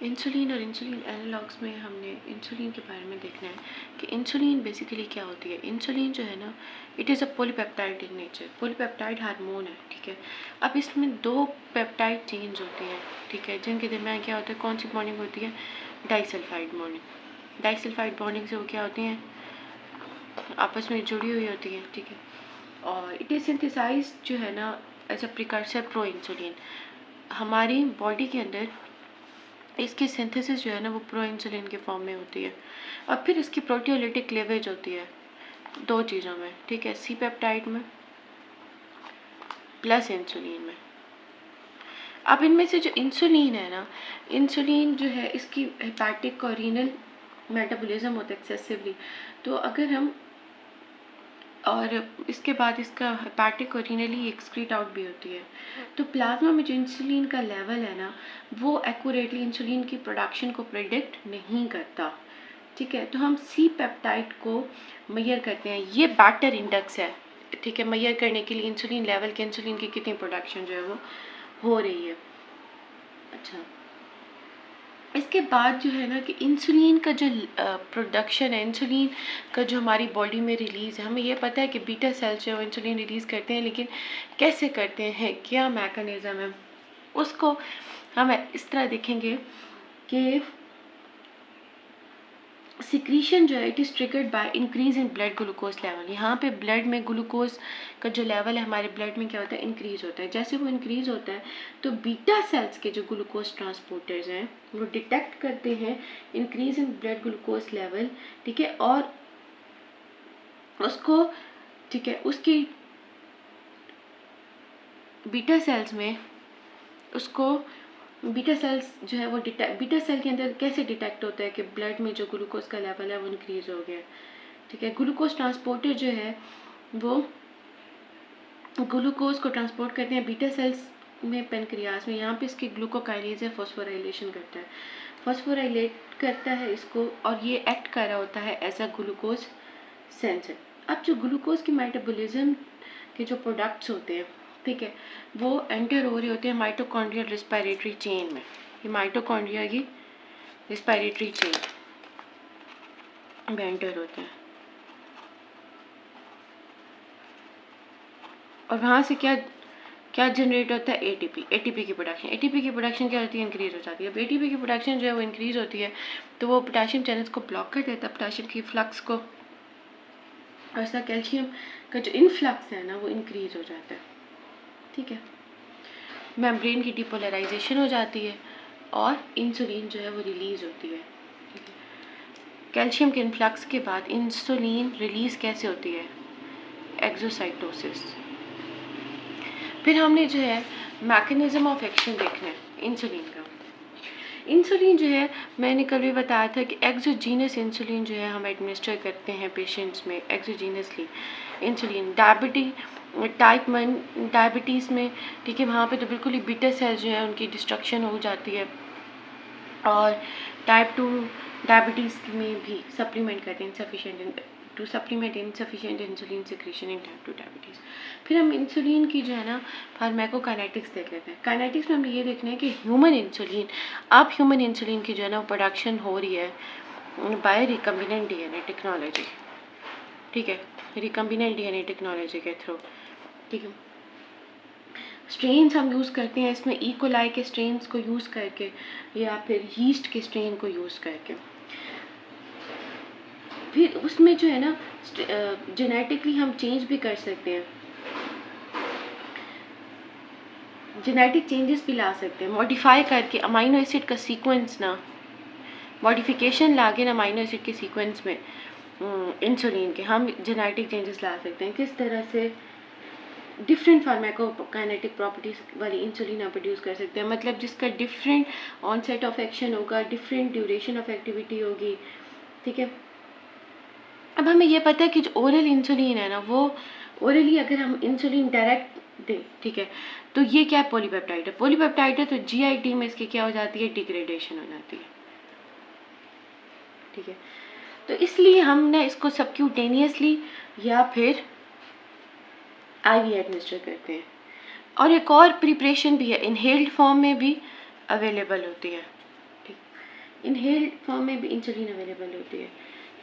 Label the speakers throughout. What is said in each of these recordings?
Speaker 1: Insulin और insulin analogues में हमने इंसुलिन के बारे में देखना है कि इंसुलिन बेसिकली क्या होती है। इंसुलिन जो है ना, it is a polypeptide in nature, polypeptide hormone है, ठीक है। अब इसमें दो पेप्टाइड चेंज होती हैं, ठीक है, जिनके दरमियान क्या होता है, कौन सी बॉन्डिंग होती है, डाइसल्फाइड बॉन्डिंग। डाइसल्फाइड बॉन्डिंग से वो क्या होती हैं, आपस में जुड़ी हुई होती हैं, ठीक है। और इट इज सिंथेसाइज जो है ना as a precursor pro insulin. हमारी बॉडी के अंदर इसकी सिंथेसिस जो है ना वो प्रो इंसुलिन के फॉर्म में होती है। और फिर इसकी प्रोटियोलिटिक क्लीवेज होती है दो चीज़ों में, ठीक है, सी पेप्टाइड में प्लस इंसुलिन में। अब इनमें से जो इंसुलिन है ना, इंसुलिन जो है इसकी हेपाटिक और रीनल मेटाबॉलिज्म होता है एक्सेसिवली। तो अगर हम, और इसके बाद इसका हेपाटिक और रीनली एक्सक्रीट आउट भी होती है। तो प्लाज्मा में जो इंसुलिन का लेवल है ना, वो एक्यूरेटली इंसुलिन की प्रोडक्शन को प्रेडिक्ट नहीं करता, ठीक है। तो हम सी पेप्टाइड को मेजर करते हैं, ये बैटर इंडेक्स है, ठीक है, मेजर करने के लिए इंसुलिन लेवल के, इंसुलिन की कितनी प्रोडक्शन जो है वो हो रही है। अच्छा, इसके बाद जो है ना कि इंसुलिन का जो प्रोडक्शन है, इंसुलिन का जो हमारी बॉडी में रिलीज़ है, हमें ये पता है कि बीटा सेल्स जो है इंसुलिन रिलीज़ करते हैं, लेकिन कैसे करते हैं, क्या मैकेनिज़्म है, उसको हम इस तरह देखेंगे कि सिक्रीशन जो है it is triggered by increase in blood glucose level. यहाँ पे ब्लड में ग्लूकोज का जो लेवल है हमारे ब्लड में क्या होता है, इंक्रीज होता है। जैसे वो इंक्रीज होता है तो बीटा सेल्स के जो ग्लूकोज ट्रांसपोर्टर्स हैं वो डिटेक्ट करते हैं increase in blood glucose level, ठीक है, और उसको, ठीक है, उसकी बीटा सेल्स में उसको बीटा सेल्स जो है वो बीटा सेल के अंदर कैसे डिटेक्ट होता है कि ब्लड में जो ग्लूकोज का लेवल है वो इंक्रीज हो गया, ठीक है। ग्लूकोज ट्रांसपोर्टर जो है वो ग्लूकोज को ट्रांसपोर्ट करते हैं बीटा सेल्स में, पेनक्रियास में। यहाँ पे इसकी ग्लूकोकाइनेज है, फॉस्फोराइलेशन करता है, फॉस्फोराइलेट करता है इसको, और ये एक्ट कर रहा होता है एज अ ग्लूकोज सेंसर। अब जो ग्लूकोज की मेटाबॉलिज्म के जो प्रोडक्ट्स होते हैं, ठीक है, वो एंटर हो रहे होते हैं माइटोकॉन्ड्रियल रिस्पायरेटरी चेन में। ये माइटोकॉन्ड्रिया की रिस्पायरेटरी चेन में एंटर होते हैं, और वहाँ से क्या क्या जनरेट होता है, एटीपी। एटीपी की प्रोडक्शन क्या होती है, इंक्रीज हो जाती है। अब एटीपी की प्रोडक्शन जो है वो इंक्रीज होती है तो वो पोटेशियम चैनल्स को ब्लॉक कर देता है, पोटेशियम की फ्लक्स को, और ऐसा कैल्शियम का जो इनफ्लक्स है ना वो इंक्रीज हो जाता है, ठीक है। मेम्ब्रेन की डिपोलराइजेशन हो जाती है और इंसुलिन जो है वो रिलीज होती है, ठीक है। कैल्शियम के इनफ्लक्स के बाद इंसुलिन रिलीज कैसे होती है, एक्सोसाइटोसिस। फिर हमने जो है मैकेनिज्म ऑफ एक्शन देखना है इंसुलिन का। इंसुलिन जो है, मैंने कल भी बताया था कि एक्सोजीनस इंसुलिन जो है हम एडमिनिस्टर करते हैं पेशेंट्स में एक्सोजीनसली इंसुलिन। टाइप 1 डायबिटीज़ में, ठीक है, वहाँ पे तो बिल्कुल ही बीटा सेल्स जो है उनकी डिस्ट्रक्शन हो जाती है, और टाइप 2 डायबिटीज़ में भी सप्लीमेंट करते हैं इनसफिशिएंट इंसुलिन सिक्रीशन इन टाइप 2 डायबिटीज़। फिर हम इंसुलिन की जो है ना फार्माकोकाइनेटिक्स देख लेते हैं। काइनेटिक्स में हमें ये देखना है कि ह्यूमन इंसुलिन की जो है ना प्रोडक्शन हो रही है बाय रिकम्बिनेंट डीएनए टेक्नोलॉजी, ठीक है, रिकम्बिनेंट डीएनए टेक्नोलॉजी के थ्रू, ठीक है। स्ट्रेन्स हम यूज़ करते हैं इसमें, इकोलाई के स्ट्रेन्स को यूज़ करके या फिर यीस्ट के स्ट्रेन को यूज़ करके। फिर उसमें जो है ना जेनेटिकली हम चेंज भी कर सकते हैं, जेनेटिक चेंजेस भी ला सकते हैं, मॉडिफाई करके अमाइनो एसिड का सीक्वेंस ना, मॉडिफिकेशन ला के ना अमाइनो एसिड के सीक्वेंस में इंसुलिन के हम जेनेटिक चेंजेस ला सकते हैं। किस तरह से डिफरेंट फार्माकोकाइनेटिक प्रॉपर्टीज़ वाली इंसुलिन आप प्रोड्यूस कर सकते हैं, मतलब जिसका डिफरेंट ऑनसेट ऑफ एक्शन होगा, डिफरेंट ड्यूरेशन ऑफ एक्टिविटी होगी, ठीक है। अब हमें ये पता है कि जो ओरल इंसुलिन है ना, वो ओरली अगर हम इंसुलिन डायरेक्ट दें, ठीक है, तो ये क्या है, पॉलीपेप्टाइड है। पॉलीपेप्टाइड है तो जीआईटी में इसकी क्या हो जाती है, डिग्रेडेशन हो जाती है, ठीक है। तो इसलिए हम ना इसको सबक्यूटेनियसली या फिर आईवी एडमिनिस्टर करते हैं। और एक और प्रिपरेशन भी है, इनहेल्ड फॉर्म में भी अवेलेबल होती है, ठीक। इनहेल्ड फॉर्म में भी इंसुलिन अवेलेबल होती है।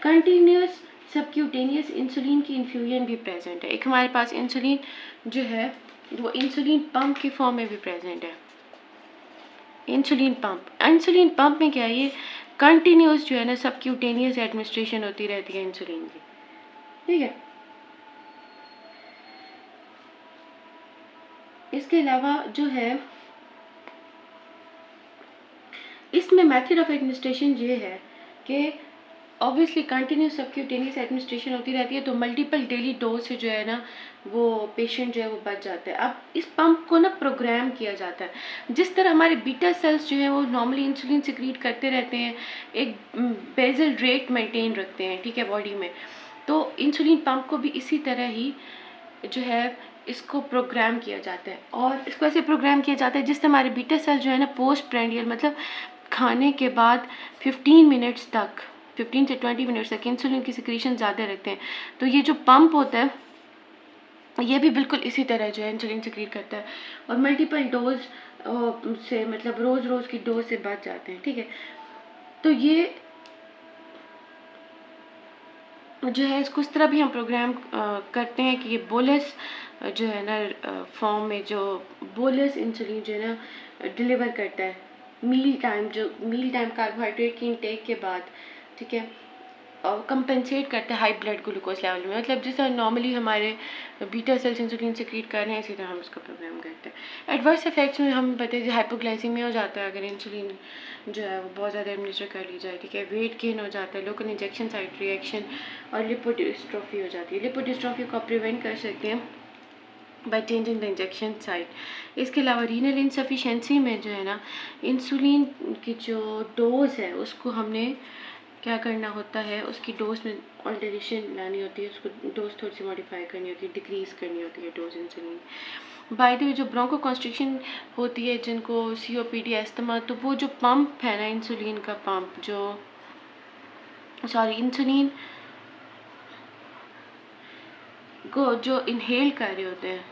Speaker 1: कंटिन्यूस सबक्यूटेनियस इंसुलिन की इन्फ्यूजन भी प्रेजेंट है। एक हमारे पास इंसुलिन जो है वो इंसुलिन पंप की फॉर्म में भी प्रेजेंट है। इंसुलिन पंप में क्या है, ये कंटिन्यूस जो है ना सबक्यूटेनियस एडमिनिस्ट्रेशन होती रहती है इंसुलिन की, ठीक है। इसके अलावा जो है इसमें मेथड ऑफ एडमिनिस्ट्रेशन ये है कि ऑब्वियसली कंटिन्यूस सबक्यूटेनियस एडमिनिस्ट्रेशन होती रहती है, तो मल्टीपल डेली डोज से जो है ना वो पेशेंट जो है वो बच जाता है। अब इस पंप को ना प्रोग्राम किया जाता है। जिस तरह हमारे बीटा सेल्स जो है वो नॉर्मली इंसुलिन सिक्रीट करते रहते हैं, एक बेसल रेट मेंटेन रखते हैं, ठीक है, बॉडी में, तो इंसुलिन पंप को भी इसी तरह ही जो है इसको प्रोग्राम किया जाता है। और इसको ऐसे प्रोग्राम किया जाता है जिससे हमारे बीटा सेल जो है ना पोस्ट प्रेंडियल मतलब खाने के बाद 15 मिनट्स तक 15 से 20 मिनट्स तक इंसुलिन की सिक्रीशन ज़्यादा रखते हैं। तो ये जो पंप होता है ये भी बिल्कुल इसी तरह जो है इंसुलिन सिक्रीट करता है और मल्टीपल डोज से मतलब रोज़ रोज़ की डोज से बच जाते हैं, ठीक है। तो ये जो है इसको इस तरह भी हम प्रोग्राम करते हैं कि ये बोलस जो है ना फॉर्म में जो बोलस इंसुलिन जो है ना डिलीवर करता है मील टाइम कार्बोहाइड्रेट की इनटेक के बाद, ठीक है, और कंपेंसेट करता है हाई ब्लड ग्लूकोज लेवल में। मतलब जिस तरह नॉर्मली हमारे बीटा सेल्स इंसुलिन सिक्रीट कर रहे हैं इसी तरह हम इसको प्रोग्राम करते हैं। एडवर्स इफेक्ट्स में हम बताइए हाइपोग्लाइसीमिया हो जाता है अगर इंसुलिन जो है वो बहुत ज़्यादा एडमिनिस्टर कर ली जाए, ठीक है। वेट गेन हो जाता है, लोकल इंजेक्शन साइट रिएक्शन और लिपोडिस्ट्रोफी हो जाती है। लिपोडिस्ट्रोफी को आप प्रिवेंट कर सकते हैं by changing the injection site. इसके अलावा रीनल इनसफिशेंसी में जो है ना इंसुलिन की जो डोज है उसको हमने क्या करना होता है, उसकी डोज में ऑल्टरेशन लानी होती है, उसको डोज थोड़ी सी मॉडिफाई करनी होती है, डिक्रीज़ करनी होती है dose insulin. By the way जो ब्रोंको कॉन्स्ट्रिक्शन होती है जिनको COPD अस्थमा, तो वो जो पंप है ना इंसुलिन का पंप इंसुलिन को जो इनहेल कर रहे होते हैं,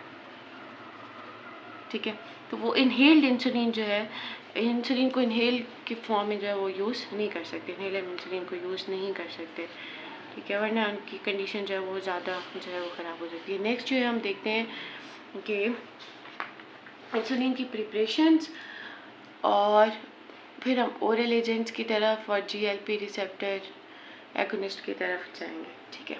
Speaker 1: ठीक है, तो वो इनहेल्ड इंसुलिन जो है इंसुलिन को इनहेल के फॉर्म में जो है वो यूज़ नहीं कर सकते, इनहेलर इंसुलिन को यूज़ नहीं कर सकते, ठीक है, वरना उनकी कंडीशन जो है वो ज़्यादा जो है वो ख़राब हो जाती है। नेक्स्ट जो है हम देखते हैं कि इंसुलिन की प्रिपरेशंस और फिर हम ओरल एजेंट्स की तरफ और GLP रिसेप्टर एगोनिस्ट की तरफ जाएंगे, ठीक है।